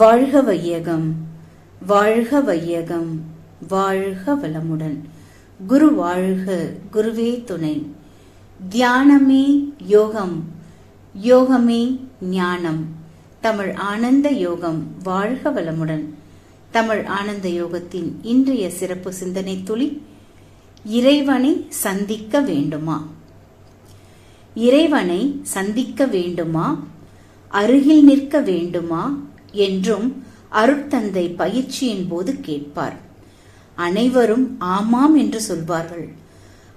வாழ்க வையகம், வாழ்க வையகம், வாழ்க வளமுடன். குரு வாழ்க, குருவே துணை. தியானமே யோகம், யோகமே ஞானம். தமிழ் ஆனந்த யோகம். வாழ்க வளமுடன். தமிழ் ஆனந்த யோகத்தின் இன்றைய சிறப்பு சிந்தனை துளி, இறைவனை சந்திக்க வேண்டுமா? இறைவனை சந்திக்க வேண்டுமா, அருகில் நிற்க வேண்டுமா என்றும் அருட்தந்தை பயிற்சியின் போது கேட்பார். அனைவரும் ஆமாம் என்று சொல்வார்கள்.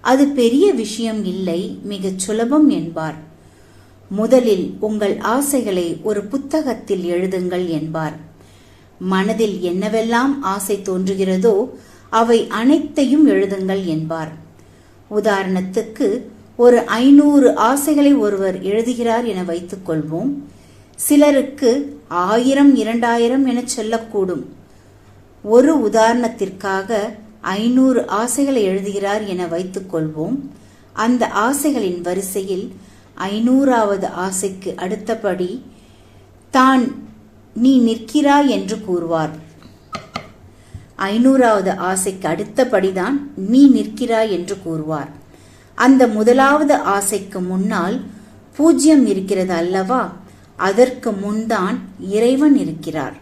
அது பெரிய விஷயம் இல்லை, மிகச் சுலபம் என்பார். முதலில் உங்கள் ஆசைகளை ஒரு புத்தகத்தில் எழுதுங்கள் என்பார். மனதில் என்னவெல்லாம் ஆசை தோன்றுகிறதோ அவை அனைத்தையும் எழுதுங்கள் என்பார். உதாரணத்துக்கு ஒரு 500 ஆசைகளை ஒருவர் எழுதுகிறார் என வைத்துக் கொள்வோம். சிலருக்கு 1000, 2000 என சொல்லக்கூடும். ஒரு உதாரணத்திற்காக 500 ஆசைகளை எழுதுகிறார் என வைத்துக் கொள்வோம். அந்த ஆசைகளின் வரிசையில் 500வது ஆசைக்கு அடுத்தபடி தான் நீ நிற்கிறாய் என்று கூறுவார். 500வது ஆசைக்கு அடுத்தபடிதான் நீ நிற்கிறாய் என்று கூறுவார். அந்த முதலாவது ஆசைக்கு முன்னால் 0 இருக்கிறது அல்லவா? அதற்கு முன்தான் இறைவன் இருக்கிறார்.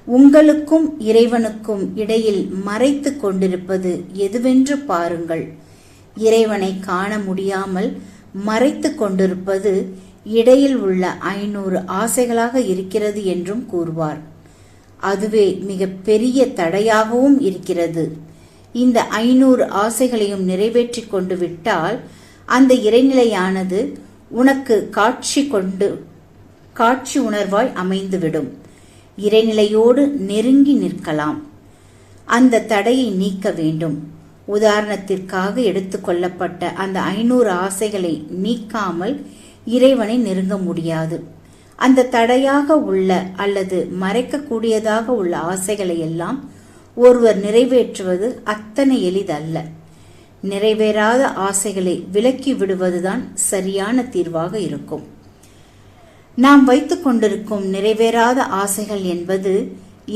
உங்களுக்கும் இறைவனுக்கும் இடையில் மறைத்து கொண்டிருப்பது எதுவென்று பாருங்கள். இறைவனை காண முடியாமல் மறைத்து கொண்டிருப்பது இடையில் உள்ள 500 ஆசைகளாக இருக்கிறது என்றும் கூறுவார். அதுவே மிக பெரிய தடையாகவும் இருக்கிறது. இந்த 500 ஆசைகளையும் நிறைவேற்றி கொண்டு விட்டால் அந்த இறைநிலையானது உனக்கு காட்சி உணர்வாய் அமைந்துவிடும். இறைநிலையோடு நெருங்கி நிற்கலாம். அந்த தடையை நீக்க வேண்டும். உதாரணத்திற்காக எடுத்துக்கொள்ளப்பட்ட அந்த 500 ஆசைகளை நீக்காமல் இறைவனை நெருங்க முடியாது. அந்த தடையாக உள்ள அல்லது மறைக்கக்கூடியதாக உள்ள ஆசைகளை எல்லாம் ஒருவர் நிறைவேற்றுவது அத்தனை எளிதல்ல. நிறைவேறாத ஆசைகளை விலக்கி விடுவதுதான் சரியான தீர்வாக இருக்கும். நாம் வைத்துக் கொண்டிருக்கும் நிறைவேறாத ஆசைகள் என்பது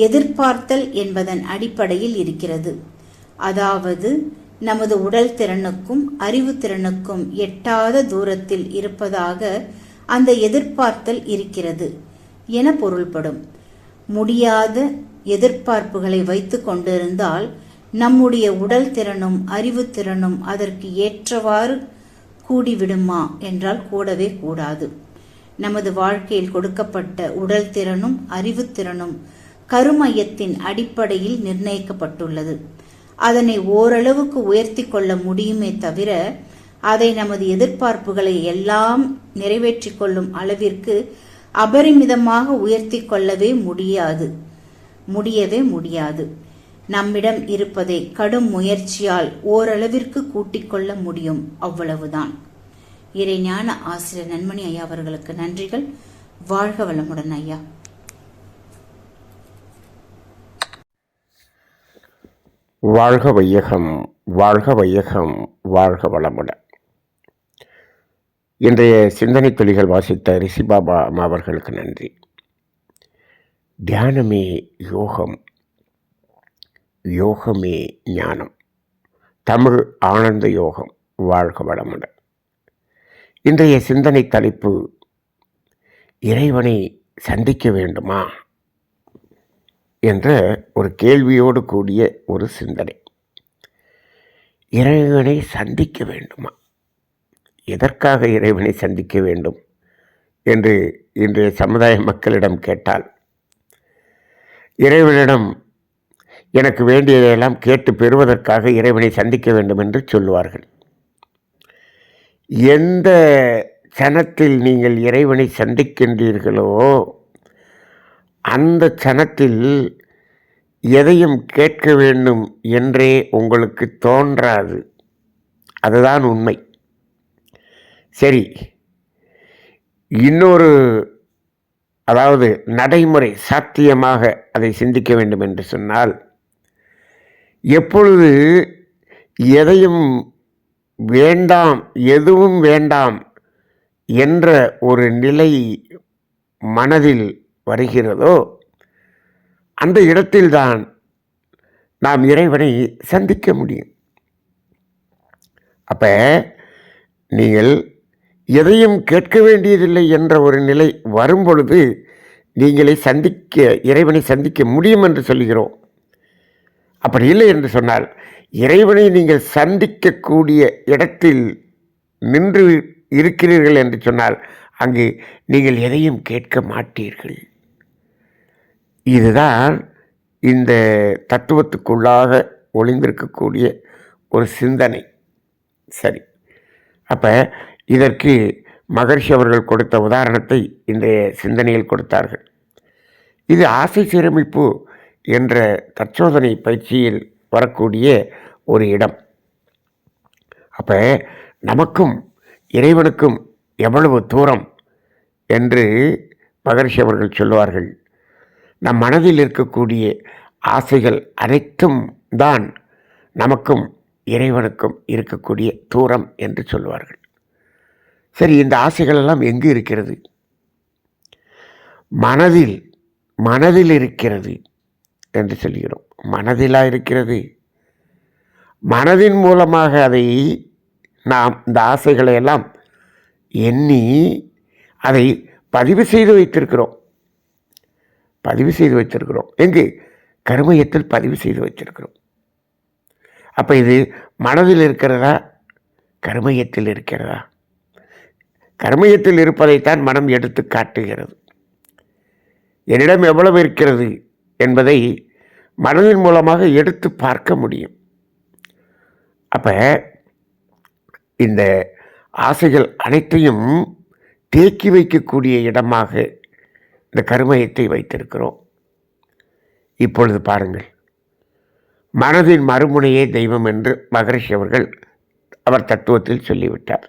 எதிர்பார்த்தல் என்பதன் அடிப்படையில் இருக்கிறது. அதாவது நமது உடல் திறனுக்கும் அறிவு திறனுக்கும் எட்டாத தூரத்தில் இருப்பதாக அந்த எதிர்பார்த்தல் இருக்கிறது என பொருள்படும். முடியாத எதிர்பார்ப்புகளை வைத்துக் கொண்டிருந்தால் நம்முடைய உடல் திறனும் அறிவு திறனும் அதற்கு ஏற்றவாறு கூடிவிடுமா என்றால் கூடவே கூடாது. நமது வாழ்க்கையில் கொடுக்கப்பட்ட உடல் திறனும் அறிவு திறனும் கருமையத்தின் அடிப்படையில் நிர்ணயிக்கப்பட்டுள்ளது. அதனை ஓரளவுக்கு உயர்த்தி கொள்ள முடியுமே தவிர அதை நமது எதிர்பார்ப்புகளை எல்லாம் நிறைவேற்றி கொள்ளும் அளவிற்கு அபரிமிதமாக உயர்த்தி கொள்ளவே முடியவே முடியாது. நம்மிடம் இருப்பதை கடும் முயற்சியால் ஓரளவிற்கு கூட்டிக் கொள்ள முடியும், அவ்வளவுதான். இறைஞான ஆசிரியர் நன்மணி ஐயா அவர்களுக்கு நன்றிகள். வாழ்க வளமுடன் ஐயா. வாழ்க வையகம், வாழ்க வையகம், வாழ்க வளமுடன். இன்றைய சிந்தனை துளிகள் வாசித்த ரிஷிபாபா அம்மா அவர்களுக்கு நன்றி. தியானமே யோகம், யோகமே ஞானம். தமிழ் ஆனந்த யோகம். வாழ்க வளமுடன். இன்றைய சிந்தனை தலைப்பு, இறைவனை சந்திக்க வேண்டுமா என்ற ஒரு கேள்வியோடு கூடிய ஒரு சிந்தனை. இறைவனை சந்திக்க வேண்டுமா? எதற்காக இறைவனை சந்திக்க வேண்டும் என்று இன்றைய சமுதாய மக்களிடம் கேட்டால், இறைவனிடம் எனக்கு வேண்டியதையெல்லாம் கேட்டு பெறுவதற்காக இறைவனை சந்திக்க வேண்டும் என்று சொல்லுவார்கள். எந்த சனத்தில் நீங்கள் இறைவனை சந்திக்கின்றீர்களோ அந்த சனத்தில் எதையும் கேட்க வேண்டும் என்றே உங்களுக்கு தோன்றாது. அதுதான் உண்மை. சரி, இன்னொரு நடைமுறை சாத்தியமாக அதை சிந்திக்க வேண்டும் என்று சொன்னால், எப்பொழுது எதையும் வேண்டாம், எதுவும் வேண்டாம் என்ற ஒரு நிலை மனதில் வருகிறதோ அந்த இடத்தில்தான் நாம் இறைவனை சந்திக்க முடியும். அப்போ நீங்கள் எதையும் கேட்க வேண்டியதில்லை என்ற ஒரு நிலை வரும்பொழுது இறைவனை சந்திக்க முடியும் என்று சொல்கிறோம். அப்படி இல்லை என்று சொன்னால் இறைவனை நீங்கள் சந்திக்கக்கூடிய இடத்தில் நின்று இருக்கிறீர்கள் என்று சொன்னால் அங்கு நீங்கள் எதையும் கேட்க மாட்டீர்கள். இதுதான் இந்த தத்துவத்துக்குள்ளாக ஒளிந்திருக்கக்கூடிய ஒரு சிந்தனை. சரி, அப்போ இதற்கு மகரிஷி அவர்கள் கொடுத்த உதாரணத்தை இன்றைய சிந்தனையில் கொடுத்தார்கள். இது ஆசை சீரமைப்பு என்ற தற்சோதனை பயிற்சியில் வரக்கூடிய ஒரு இடம். அப்போ நமக்கும் இறைவனுக்கும் எவ்வளவு தூரம் என்று மகரிஷி அவர்கள் சொல்லுவார்கள். நம் மனதில் இருக்கக்கூடிய ஆசைகள் அனைத்தும் தான் நமக்கும் இறைவனுக்கும் இருக்கக்கூடிய தூரம் என்று சொல்லுவார்கள். சரி, இந்த ஆசைகள் எல்லாம் எங்கு இருக்கிறது? மனதில் இருக்கிறது என்று சொல்கிறோம். மனதிலா இருக்கிறது? மனதின் மூலமாக அதை நாம் இந்த ஆசைகளை எல்லாம் எண்ணி அதை பதிவு செய்து வைத்திருக்கிறோம். எங்கு? கருமையத்தில் பதிவு செய்து வைத்திருக்கிறோம். அப்போ இது மனதில் இருக்கிறதா, கருமையத்தில் இருக்கிறதா? கருமையத்தில் இருப்பதைத்தான் மனம் எடுத்து காட்டுகிறது. என்னிடம் எவ்வளவு இருக்கிறது என்பதை மனதின் மூலமாக எடுத்து பார்க்க முடியும். அப்போ இந்த ஆசைகள் அனைத்தையும் தேக்கி வைக்கக்கூடிய இடமாக இந்த கருமையத்தை வைத்திருக்கிறோம். இப்பொழுது பாருங்கள், மனதின் மறுமுனையே தெய்வம் என்று மகரிஷி அவர்கள் அவர் தத்துவத்தில் சொல்லிவிட்டார்.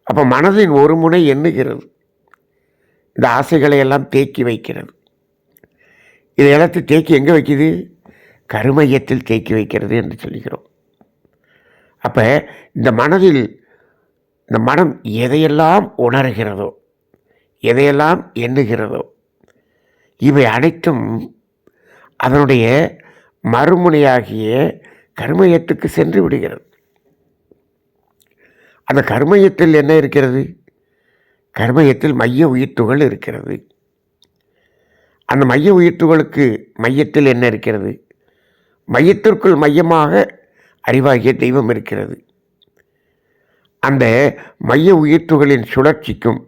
அப்போ மனதின் ஒரு முனை எண்ணுகிறது, இந்த ஆசைகளை எல்லாம் தேக்கி வைக்கிறது. இதை எல்லாத்தையும் தேக்கி எங்கே வைக்குது? கருமையத்தில் தேக்கி வைக்கிறது என்று சொல்கிறோம். அப்போ இந்த மனம் எதையெல்லாம் உணர்கிறதோ, எதையெல்லாம் எண்ணுகிறதோ, இவை அனைத்தும் அதனுடைய மறுமுனையாகிய கருமையத்துக்கு சென்று விடுகிறது. அந்த கருமையத்தில் என்ன இருக்கிறது? கருமையத்தில் மைய உயிர்த்துகள் இருக்கிறது. அந்த மைய உயிர்த்துகளுக்கு மையத்தில் என்ன இருக்கிறது? மையத்திற்குள் மையமாக அறிவாகிய தெய்வம் இருக்கிறது. அந்த மைய உயிர்த்துகளின் சுழற்சிக்கும்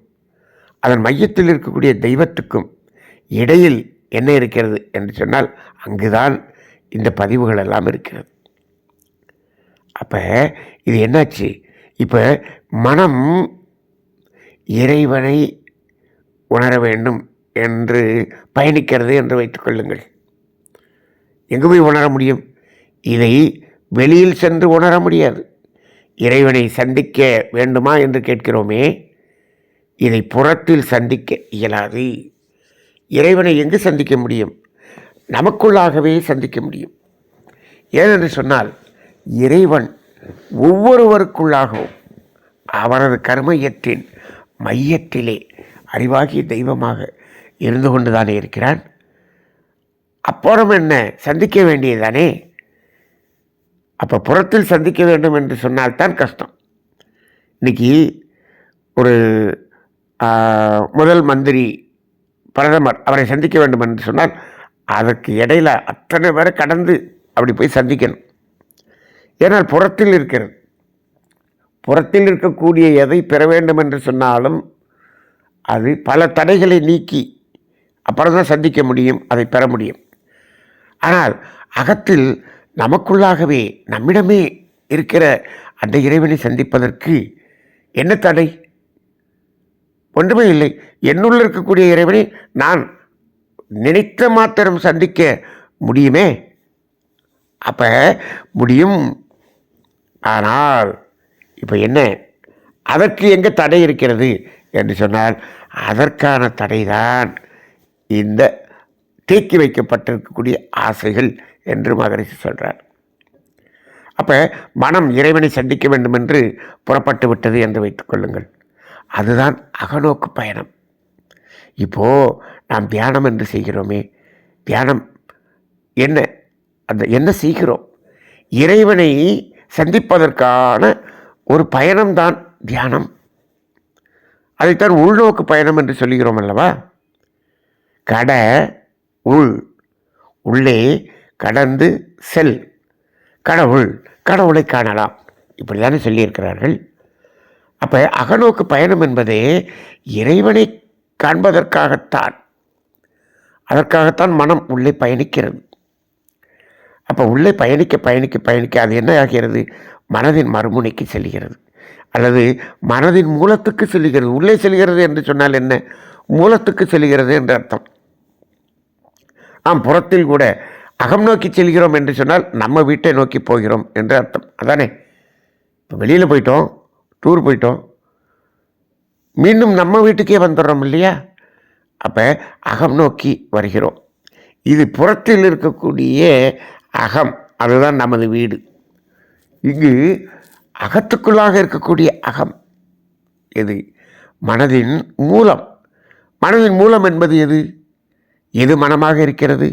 அதன் மையத்தில் இருக்கக்கூடிய தெய்வத்துக்கும் இடையில் என்ன இருக்கிறது என்று சொன்னால் அங்குதான் இந்த பதிவுகள் எல்லாம் இருக்கிறது. அப்போ இது என்னாச்சு? இப்போ மனம் இறைவனை உணர வேண்டும் என்று பயணிக்கிறது என்று வைத்துக்கொள்ளுங்கள். எங்கு போய் உணர முடியும்? இதை வெளியில் சென்று உணர முடியாது. இறைவனை சந்திக்க வேண்டுமா என்று கேட்கிறோமே, இதை புறத்தில் சந்திக்க இயலாது. இறைவனை எங்கு சந்திக்க முடியும்? நமக்குள்ளாகவே சந்திக்க முடியும். ஏனென்று சொன்னால் இறைவன் ஒவ்வொருவருக்குள்ளாகவும் அவரது கர்மயத்தின் மையத்திலே அறிவாகிய தெய்வமாக இருந்து கொண்டுதானே இருக்கிறான். அப்புறம் என்ன, சந்திக்க வேண்டியதானே? அப்போ புறத்தில் சந்திக்க வேண்டும் என்று சொன்னால்தான் கஷ்டம். இன்னைக்கு ஒரு முதல் மந்திரி, பிரதமர், அவரை சந்திக்க வேண்டும் என்று சொன்னால் அதற்கு இடையில அத்தனை பேரை கடந்து அப்படி போய் சந்திக்கணும். ஏன்னால் புறத்தில் இருக்கிறது. புறத்தில் இருக்கக்கூடிய எதை பெற வேண்டும் என்று சொன்னாலும் அது பல தடைகளை நீக்கி அப்புறம் தான் சந்திக்க முடியும், அதை பெற முடியும். ஆனால் அகத்தில் நமக்குள்ளாகவே நம்மிடமே இருக்கிற அந்த இறைவனை சந்திப்பதற்கு என்ன தடை? ஒன்றுமே இல்லை. என்னுள்ள இருக்கக்கூடிய இறைவனை நான் நினைத்த மாத்திரம் சந்திக்க முடியுமே. அப்போ முடியும். ஆனால் இப்போ என்ன, அதற்கு எங்கே தடை இருக்கிறது என்று சொன்னால் அதற்கான தடைதான் இந்த தேக்கி வைக்கப்பட்டிருக்கக்கூடிய ஆசைகள் என்று மகரிஷி சொல்கிறார். அப்போ மனம் இறைவனை சந்திக்க வேண்டும் என்று புறப்பட்டு விட்டது என்று வைத்துக்கொள்ளுங்கள். அதுதான் அகநோக்கு பயணம். இப்போது நாம் தியானம் என்று செய்கிறோமே, தியானம் என்ன, அந்த என்ன செய்கிறோம்? இறைவனை சந்திப்பதற்கான ஒரு பயணம்தான் தியானம். அதைத்தான் உள்நோக்கு பயணம் என்று சொல்லுகிறோம் அல்லவா? உள்ளே கடந்து செல், கடவுளை காணலாம், இப்படி தானே சொல்லியிருக்கிறார்கள். அப்போ அகநோக்கு பயணம் என்பதே இறைவனை காண்பதற்காகத்தான், அதற்காகத்தான் மனம் உள்ளே பயணிக்கிறது. அப்போ உள்ளே பயணிக்க அது என்ன ஆகிறது? மனதின் மறுமுனைக்கு செல்கிறது, அல்லது மனதின் மூலத்துக்கு செல்கிறது. உள்ளே செல்கிறது என்று சொன்னால் என்ன? மூலத்துக்கு செல்கிறது என்று அர்த்தம். புறத்தில் கூட அகம் நோக்கி செல்கிறோம் என்று சொன்னால் நம்ம வீட்டை நோக்கி போகிறோம் என்று அர்த்தம். அதானே? இப்போ வெளியில் போயிட்டோம், டூர் போயிட்டோம், மீண்டும் நம்ம வீட்டுக்கே வந்துடுறோம் இல்லையா? அப்போ அகம் நோக்கி வருகிறோம். இது புறத்தில் இருக்கக்கூடிய அகம், அதுதான் நமது வீடு. இங்கு அகத்துக்குள்ளாக இருக்கக்கூடிய அகம் எது? மனதின் மூலம். மனதின் மூலம் என்பது எது மனமாக இருக்கிறது?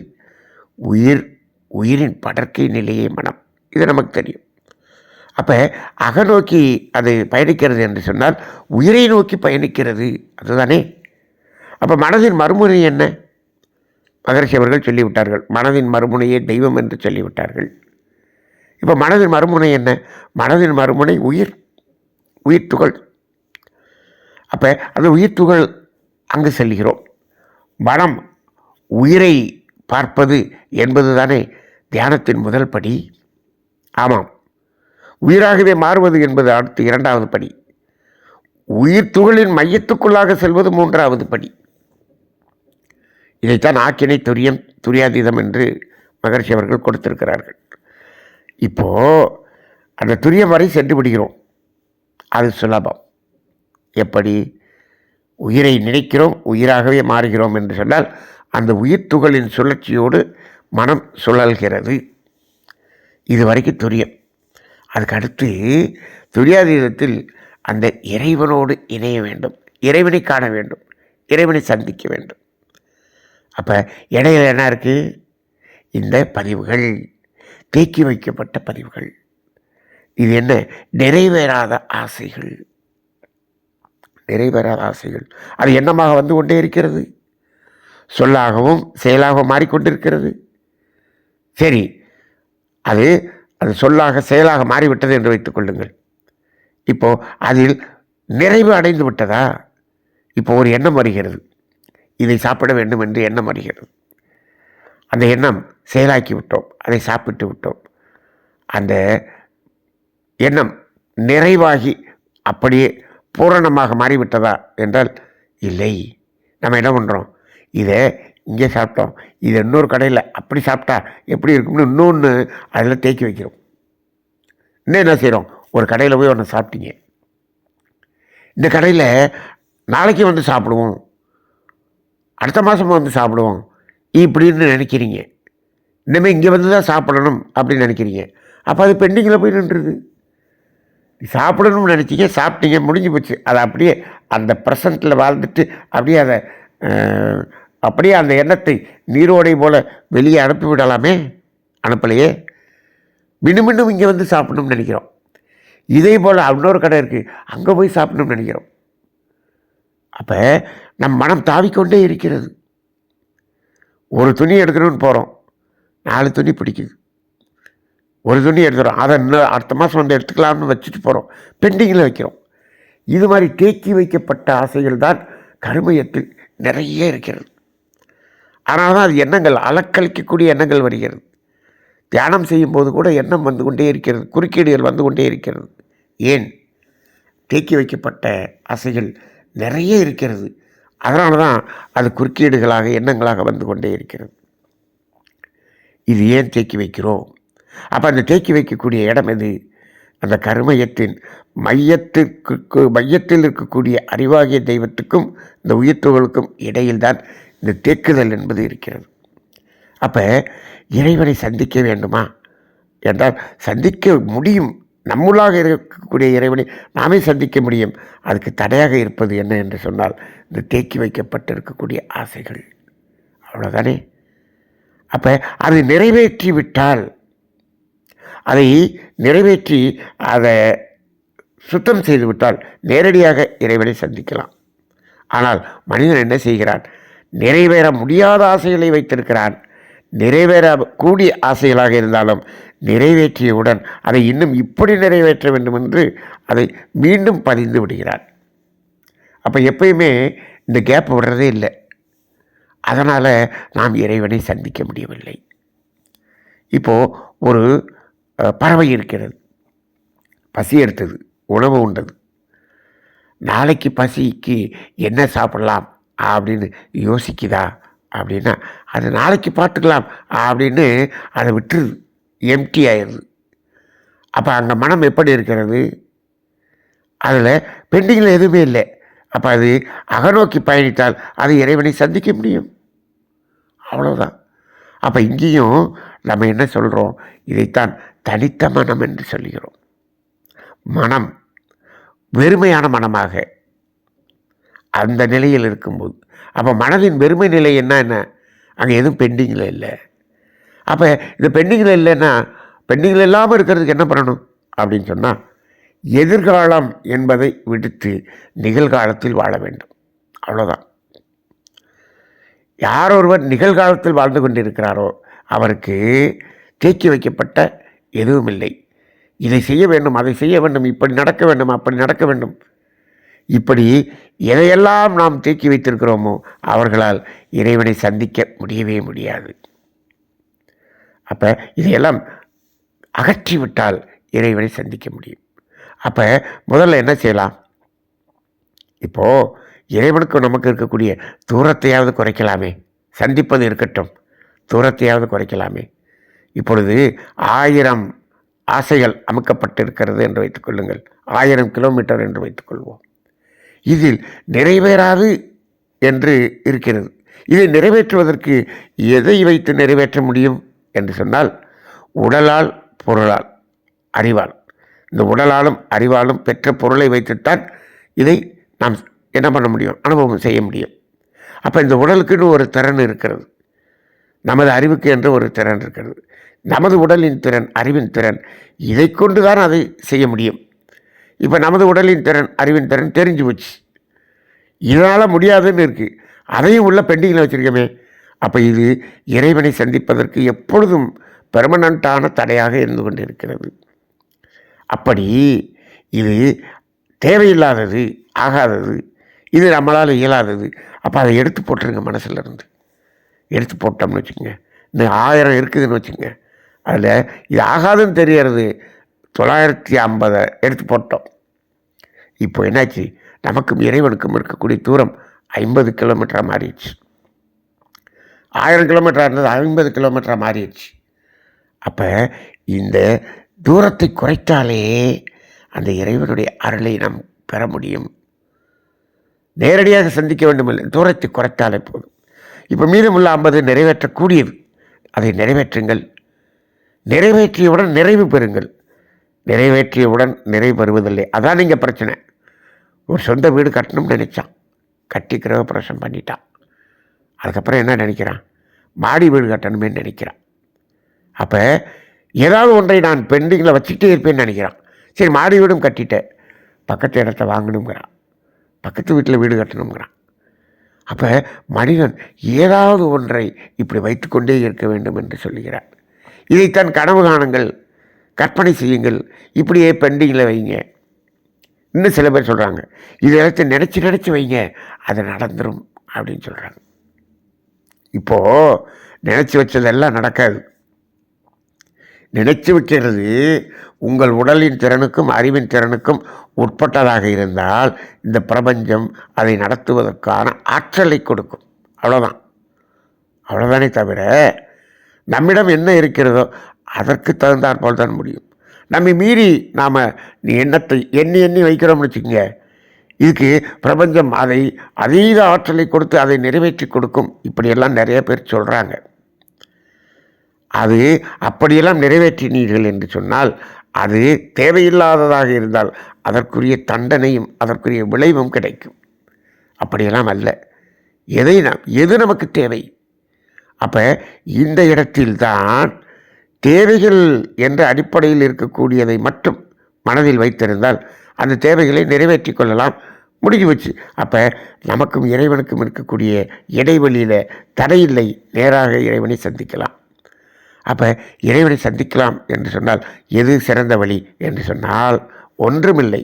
உயிரின் படர்க்கை நிலையே மனம். இது நமக்கு தெரியும். அப்போ அகநோக்கி அது பயணிக்கிறது என்று சொன்னால் உயிரை நோக்கி பயணிக்கிறது, அதுதானே? அப்போ மனதின் மறுமுனை என்ன? மகரிஷி அவர்கள் சொல்லிவிட்டார்கள், மனதின் மறுமுனையே தெய்வம் என்று சொல்லிவிட்டார்கள். இப்போ மனதின் மறுமுனை என்ன? மனதின் மறுமுனை உயிர் துகள். அப்போ அந்த உயிர் துகள் அங்கு செல்கிறோம். மனம் உயிரை பார்ப்பது என்பது தானே தியானத்தின் முதல் படி. ஆமாம், உயிராகவே மாறுவது என்பது அடுத்து 2வது படி. உயிர் துகளின் மையத்துக்குள்ளாக செல்வது 3வது படி. இதைத்தான் ஆக்கினை துரியாதீதம் என்று மகரிஷி அவர்கள் கொடுத்திருக்கிறார்கள். இப்போது அந்த துரியம் வரை சென்று விடுகிறோம், அது சுலபம். எப்படி? உயிரை நினைக்கிறோம், உயிராகவே மாறுகிறோம் என்று சொன்னால் அந்த உயிர் துகளின் சுழற்சியோடு மனம் சுழல்கிறது. இது வரைக்கும் துரியம். அதுக்கு அடுத்து துரியாதீதத்தில் அந்த இறைவனோடு இணைய வேண்டும், இறைவனை காண வேண்டும், இறைவனை சந்திக்க வேண்டும். அப்போ இடையில என்ன இருக்குது? இந்த பதிவுகள், தேக்கி வைக்கப்பட்ட பதிவுகள். இது என்ன? நிறைவேறாத ஆசைகள். அது எண்ணமாக வந்து கொண்டே இருக்கிறது, சொல்லாகவும் செயலாகவும் மாறிக்கொண்டிருக்கிறது. சரி, அது சொல்லாக செயலாக மாறிவிட்டது என்று வைத்துக் கொள்ளுங்கள். இப்போது அதில் நிறைவு அடைந்து விட்டதா? இப்போ ஒரு எண்ணம் வருகிறது, இதை சாப்பிட வேண்டும் என்று எண்ணம் வருகிறது. அந்த எண்ணம் செயலாக்கி விட்டோம், அதை சாப்பிட்டு விட்டோம். அந்த எண்ணம் நிறைவாகி அப்படியே பூரணமாக மாறிவிட்டதா என்றால் இல்லை. நம்ம என்ன பண்ணுறோம்? இதை இங்கே சாப்பிட்டோம், இது இன்னொரு கடையில் அப்படி சாப்பிட்டா எப்படி இருக்கும்னு இன்னொன்று அதில் தேக்கி வைக்கிறோம். இன்னும் என்ன செய்கிறோம்? ஒரு கடையில் போய் ஒன்று சாப்பிட்டீங்க, இந்த கடையில் நாளைக்கு வந்து சாப்பிடுவோம், அடுத்த மாதம் வந்து சாப்பிடுவோம் இப்படின்னு நினைக்கிறீங்க. இனிமேல் இங்கே வந்து தான் சாப்பிடணும் அப்படின்னு நினைக்கிறீங்க. அப்போ அது பெண்டிங்கில் போய் நின்றுது. சாப்பிடணும்னு நினச்சிங்க, சாப்பிட்டீங்க, முடிஞ்சு போச்சு. அதை அப்படியே அந்த ப்ரெசண்ட்டில் வாழ்ந்துட்டு அப்படியே அந்த எண்ணத்தை நீரோடை போல் வெளியே அனுப்பிவிடலாமே. அனுப்பலையே, மீண்டும் இங்கே வந்து சாப்பிடணும்னு நினைக்கிறோம். இதே போல் இன்னொரு கடை இருக்குது, அங்கே போய் சாப்பிடணும்னு நினைக்கிறோம். அப்போ நம் மனம் தாவிக்கொண்டே இருக்கிறது. ஒரு துணி எடுக்கணும்னு போகிறோம், 4 துணி பிடிக்குது. ஒரு துணி எடுத்துகிறோம், அதை இன்னும் அடுத்த மாதம் வந்து எடுத்துக்கலாம்னு வச்சுட்டு போகிறோம், பெண்டிங்கில் வைக்கிறோம். இது மாதிரி தேக்கி வைக்கப்பட்ட ஆசைகள் தான் கருமையத்தில் நிறைய இருக்கிறது. ஆனால் தான் அது எண்ணங்கள், அலக்களிக்கக்கூடிய எண்ணங்கள் வருகிறது. தியானம் செய்யும்போது கூட எண்ணம் வந்து கொண்டே இருக்கிறது, குறுக்கீடுகள் வந்து கொண்டே இருக்கிறது. ஏன்? தேக்கி வைக்கப்பட்ட ஆசைகள் நிறைய இருக்கிறது. அதனால தான் அது குறுக்கீடுகளாக, எண்ணங்களாக வந்து கொண்டே இருக்கிறது. இது ஏன் தேக்கி வைக்கிறோம்? அப்போ அந்த தேக்கி வைக்கக்கூடிய இடம் எது? அந்த கருமையத்தின் மையத்தில் இருக்கக்கூடிய அறிவாகிய தெய்வத்துக்கும் இந்த உயிர்த்துகளுக்கும் இடையில்தான் இந்த தேக்குதல் என்பது இருக்கிறது. அப்போ இறைவனை சந்திக்க வேண்டுமா என்றால் சந்திக்க முடியும். நம்முள்ளாக இருக்கக்கூடிய இறைவனை நாமே சந்திக்க முடியும். அதுக்கு தடையாக இருப்பது என்ன என்று சொன்னால் இந்த தேக்கி வைக்கப்பட்டிருக்கக்கூடிய ஆசைகள். அவ்வளோதானே. அப்போ அது நிறைவேற்றி விட்டால், அதை நிறைவேற்றி அதை சுத்தம் செய்து விட்டால் நேரடியாக இறைவனை சந்திக்கலாம். ஆனால் மனிதன் என்ன செய்கிறான்? நிறைவேற முடியாத ஆசைகளை வைத்திருக்கிறான். நிறைவேறக்கூடிய ஆசைகளாக இருந்தாலும் நிறைவேற்றியவுடன் அதை இன்னும் இப்படி நிறைவேற்ற வேண்டும் என்று அதை மீண்டும் பதிந்து விடுகிறான். அப்போ எப்பயுமே இந்த கேப் விடுறதே இல்லை. அதனால் நாம் இறைவனை சந்திக்க முடியவில்லை. இப்போது ஒரு பறவை இருக்கிறது, பசி எடுத்தது, உணவு உண்டது. நாளைக்கு பசிக்கு என்ன சாப்பிடலாம் அப்படின்னு யோசிக்குதா அப்படின்னா அது நாளைக்கு பார்த்துக்கலாம் அப்படின்னு அதை விட்டுருது, எம்டி ஆயிடுது. அப்போ அங்கே மனம் எப்படி இருக்கிறது? அதில் பெண்டிங்கில் எதுவுமே இல்லை. அப்போ அது அகநோக்கி பயணித்தால் அது இறைவனை சந்திக்க முடியும். அவ்வளோதான். அப்போ இங்கேயும் நம்ம என்ன சொல்கிறோம்? இதைத்தான் தனித்த மனம் என்று சொல்கிறோம். மனம் வெறுமையான மனமாக அந்த நிலையில் இருக்கும்போது, அப்போ மனதின் வெறுமை நிலை என்ன? அங்கே எதுவும் பெண்டிங்கில் இல்லை. அப்போ இந்த பெண்டிங்கில் இல்லைன்னா, பெண்டிங்கில் இல்லாமல் இருக்கிறதுக்கு என்ன பண்ணணும் அப்படின்னு சொன்னால், எதிர்காலம் என்பதை விடுத்து நிகழ்காலத்தில் வாழ வேண்டும். அவ்வளோதான். யார் ஒருவர் நிகழ்காலத்தில் வாழ்ந்து கொண்டிருக்கிறாரோ அவருக்கு தேக்கி வைக்கப்பட்ட எதுவும் இல்லை. இதை செய்ய வேண்டும், அதை செய்ய வேண்டும், இப்படி நடக்க வேண்டும், அப்படி நடக்க வேண்டும், இப்படி எதையெல்லாம் நாம் தேக்கி வைத்திருக்கிறோமோ அவர்களால் இறைவனை சந்திக்க முடியவே முடியாது. அப்போ இதையெல்லாம் அகற்றிவிட்டால் இறைவனை சந்திக்க முடியும். அப்போ முதல்ல என்ன செய்யலாம்? இப்போது இறைவனுக்கு நமக்கு இருக்கக்கூடிய தூரத்தையாவது குறைக்கலாமே. சந்திப்பது இருக்கட்டும், தூரத்தையாவது குறைக்கலாமே. இப்பொழுது 1000 ஆசைகள் அமுக்கப்பட்டிருக்கிறது என்று வைத்துக்கொள்ளுங்கள். 1000 கிலோமீட்டர் என்று வைத்துக்கொள்வோம். இதில் நிறைவேறாது என்று இருக்கிறது. இதை நிறைவேற்றுவதற்கு எதை வைத்து நிறைவேற்ற முடியும் என்று சொன்னால், உடலால், பொருளால், அறிவால். இந்த உடலாலும் அறிவாலும் பெற்ற பொருளை வைத்துத்தான் இதை நாம் என்ன பண்ண முடியும்? அனுபவம் செய்ய முடியும். அப்போ இந்த உடலுக்குன்னு ஒரு திறன் இருக்கிறது, நமது அறிவுக்கு என்று ஒரு திறன் இருக்கிறது. நமது உடலின் திறன், அறிவின் திறன், இதை கொண்டு தான் அதை செய்ய முடியும். இப்போ நமது உடலின் திறன், அறிவின் திறன் தெரிஞ்சு போச்சு, இதனால் முடியாதுன்னு இருக்குது, அதையும் உள்ள பெண்டிங்கில் வச்சுருக்கோமே. அப்போ இது இறைவனை சந்திப்பதற்கு எப்பொழுதும் பெர்மனண்ட்டான தடையாக இருந்து கொண்டு இருக்கிறது. அப்படி இது தேவையில்லாதது, ஆகாதது, இது நம்மளால் இயலாதது. அப்போ அதை எடுத்து போட்டுருங்க, மனசில் இருந்து எடுத்து போட்டோம்னு வச்சுக்கோங்க. இன்னும் 1000 இருக்குதுன்னு வச்சுக்கோங்க. அதில் இது ஆகாதுன்னு தெரியறது 950 எடுத்து போட்டோம். இப்போ என்னாச்சு? நமக்கும் இறைவனுக்கும் இருக்கக்கூடிய தூரம் 50 கிலோமீட்டராக மாறிடுச்சு. 1000 கிலோமீட்டராக இருந்தது 50 கிலோமீட்டராக மாறிடுச்சு. அப்போ இந்த தூரத்தை குறைத்தாலே அந்த இறைவனுடைய அருளை நாம் பெற முடியும். நேரடியாக சந்திக்க வேண்டுமில்லை, தூரத்தை குறைத்தாலே போதும். இப்போ மீதமுள்ள 50 நிறைவேற்றக்கூடியது, அதை நிறைவேற்றுங்கள். நிறைவேற்றியவுடன் நிறைவு பெறுங்கள். நிறைவேற்றியவுடன் நிறைவு பெறுவதில்லை, அதான் நீங்கள் பிரச்சனை. ஒரு சொந்த வீடு கட்டணும்னு நினச்சான், கட்டி கிரகப்பிரவேசம் பண்ணிட்டான். அதுக்கப்புறம் என்ன நினைக்கிறான்? மாடி வீடு கட்டணுமே நினைக்கிறான். அப்போ ஏதாவது ஒன்றை நான் பெண்டிங்கில் வச்சுக்கிட்டே இருப்பேன்னு நினைக்கிறான். சரி, மாடி வீடும் கட்டிட்டேன், பக்கத்து இடத்த வாங்கணுங்கிறான், பக்கத்து வீட்டில் வீடு கட்டணுங்கிறான். அப்போ மனிதன் ஏதாவது ஒன்றை இப்படி வைத்துக்கொண்டே இருக்க வேண்டும் என்று சொல்லுகிறார். இதைத்தான் கனவு காணுங்கள், கற்பனை செய்யுங்கள், இப்படியே பெண்டிங்கில் வைங்க. இன்னும் சில பேர் சொல்கிறாங்க, இது எல்லாத்தையும் நினச்சி வைங்க, அது நடந்துடும் அப்படின்னு சொல்கிறாங்க. இப்போது நினச்சி வச்சதெல்லாம் நடக்காது. நினைச்சு வைக்கிறது உங்கள் உடலின் திறனுக்கும் அறிவின் திறனுக்கும் உட்பட்டதாக இருந்தால் இந்த பிரபஞ்சம் அதை நடத்துவதற்கான ஆற்றலை கொடுக்கும். அவ்வளோதான், அவ்வளோதானே தவிர நம்மிடம் என்ன இருக்கிறதோ அதற்கு தகுந்தாற்போல் தான் முடியும். நம்மை மீறி நாம் எண்ணத்தை எண்ணி வைக்கிறோம்னு வச்சுக்கோங்க, இதுக்கு பிரபஞ்சம் அதை அதீத ஆற்றலை கொடுத்து அதை நிறைவேற்றி கொடுக்கும். இப்படியெல்லாம் நிறைய பேர் சொல்கிறாங்க. அது அப்படியெல்லாம் நிறைவேற்றினீர்கள் என்று சொன்னால் அது தேவையில்லாததாக இருந்தால் அதற்குரிய தண்டனையும் அதற்குரிய விளைவும் கிடைக்கும். அப்படியெல்லாம் அல்ல. எது நமக்கு தேவை அப்போ இந்த இடத்தில்தான் தேவைகள் என்ற அடிப்படையில் இருக்கக்கூடியதை மட்டும் மனதில் வைத்திருந்தால் அந்த தேவைகளை நிறைவேற்றி கொள்ளலாம், முடிஞ்சு வச்சு. அப்போ நமக்கும் இறைவனுக்கும் இருக்கக்கூடிய இடைவெளியில் தடையில்லை, நேராக இறைவனை சந்திக்கலாம். அப்போ இறைவனை சந்திக்கலாம் என்று சொன்னால் எது சிறந்த வழி என்று சொன்னால் ஒன்றுமில்லை.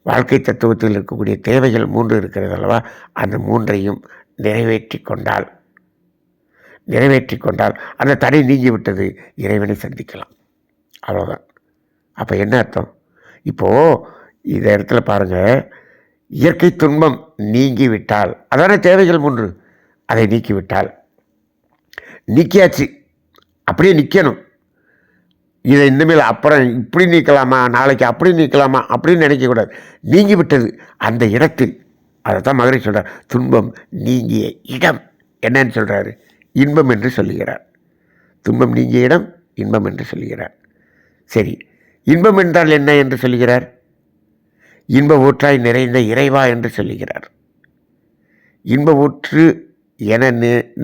வாழ்க்கை தத்துவத்தில் இருக்கக்கூடிய தேவைகள் 3 இருக்கிறது அல்லவா, அந்த 3ஐயும் நிறைவேற்றி கொண்டால் அந்த தடை நீங்கிவிட்டது, இறைவனை சந்திக்கலாம். அவ்வளோதான். அப்போ என்ன அர்த்தம்? இப்போது இந்த இடத்துல பாருங்கள், இயற்கை துன்பம் நீங்கிவிட்டால், அதான தேவைகள் 3, அதை நீக்கிவிட்டால் நீக்கியாச்சு, அப்படியே நிற்கணும். இதை இனிமேல் அப்புறம் இப்படி நீக்கலாமா, நாளைக்கு அப்படி நீக்கலாமா அப்படின்னு நினைக்கக்கூடாது. நீங்கிவிட்டது அந்த இடத்தில். அதை தான் மதுரை சொல்கிறார், துன்பம் நீங்கிய இடம் என்னன்னு சொல்கிறாரு, இன்பம் என்று சொல்லுகிறார். துன்பம் நீங்கிய இடம் இன்பம் என்று சொல்லுகிறார். சரி, இன்பம் என்றால் என்ன என்று சொல்லுகிறார்? இன்ப ஊற்றாய் நிறைந்த இறைவா என்று சொல்லுகிறார். இன்ப ஊற்று என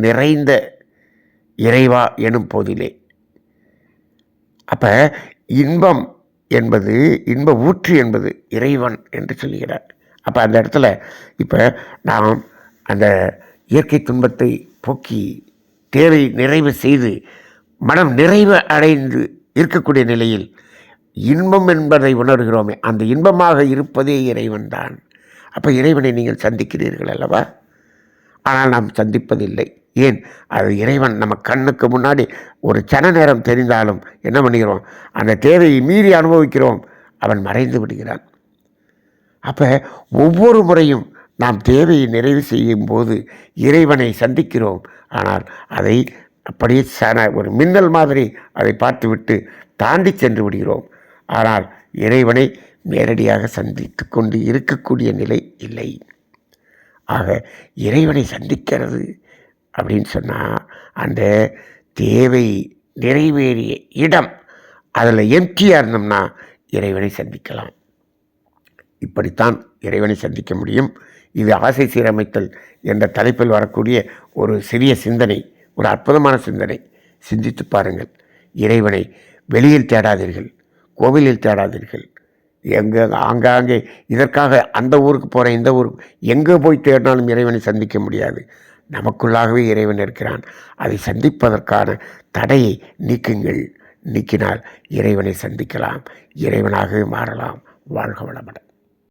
நிறைந்த இறைவா எனும் போதிலே, அப்போ இன்பம் என்பது, இன்ப ஊற்று என்பது இறைவன் என்று சொல்லுகிறார். அப்போ அந்த இடத்துல இப்போ நாம் அந்த இயற்கை துன்பத்தை போக்கி தேவை நிறைவு செய்து மனம் நிறைவு அடைந்து இருக்கக்கூடிய நிலையில் இன்பம் என்பதை உணர்கிறோமே, அந்த இன்பமாக இருப்பதே இறைவன் தான். அப்போ இறைவனை நீங்கள் சந்திக்கிறீர்கள் அல்லவா? ஆனால் நாம் சந்திப்பதில்லை. ஏன்? அது இறைவன் நம்ம கண்ணுக்கு முன்னாடி ஒரு சன நேரம் தெரிந்தாலும் என்ன பண்ணுகிறோம், அந்த தேவையை மீறி அனுபவிக்கிறோம், அவன் மறைந்து விடுகிறான். அப்போ ஒவ்வொரு முறையும் நாம் தேவையை நிறைவு செய்யும் போது இறைவனை சந்திக்கிறோம். ஆனால் அதை அப்படியே ஒரு மின்னல் மாதிரி அதை பார்த்துவிட்டு தாண்டி சென்று விடுகிறோம். ஆனால் இறைவனை நேரடியாக சந்தித்து கொண்டு இருக்கக்கூடிய நிலை இல்லை. ஆக இறைவனை சந்திக்கிறது அப்படின்னு சொன்னால் அந்த தேவை நிறைவேறிய இடம் அதில் எம்டியாக இருந்தோம்னா இறைவனை சந்திக்கலாம். இப்படித்தான் இறைவனை சந்திக்க முடியும். இது ஆசை சீரமைத்தல் என்ற தலைப்பில் வரக்கூடிய ஒரு சிறிய சிந்தனை, ஒரு அற்புதமான சிந்தனை. சிந்தித்து பாருங்கள். இறைவனை வெளியில் தேடாதீர்கள், கோவிலில் தேடாதீர்கள். ஆங்காங்கே இதற்காக அந்த ஊருக்கு போகிறேன், இந்த ஊருக்கு, எங்கே போய் தேடினாலும் இறைவனை சந்திக்க முடியாது. நமக்குள்ளாகவே இறைவன் இருக்கிறான். அதை சந்திப்பதற்கான தடையை நீக்குங்கள். நீக்கினால் இறைவனை சந்திக்கலாம், இறைவனாகவே மாறலாம். வாழ்க வளமுடன்.